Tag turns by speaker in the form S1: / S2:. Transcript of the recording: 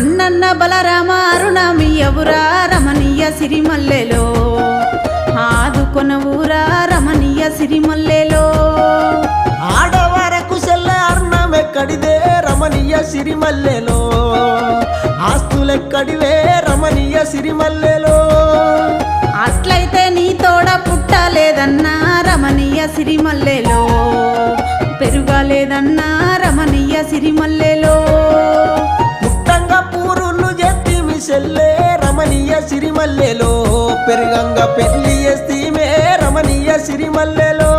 S1: అన్నన్న బలరామ అరుణమియ్యవురా రమణీయ సిరిమల్లెలో ఆదుకొనవురా రమణీయ సిరిమల్లెలో
S2: ఆడవరకు సెల్ల అర్ణమెక్కడిదే రమణీయ సిరిమల్లెలో ఆస్తులెక్కడివే రమణీయ సిరిమల్లెలో
S1: అట్లయితే నీ తోడ పుట్టలేదన్నా రమణీయ సిరిమల్లెలో పెరుగలేదన్నా రమణీయ సిరిమల్లెలో
S2: పుట్టంగా పూరులు జెత్తి మిసెల్లే రమణీయ సిరిమల్లెలో పెరుగంగా పెళ్లి చేస్తీమే రమణీయ సిరిమల్లెలో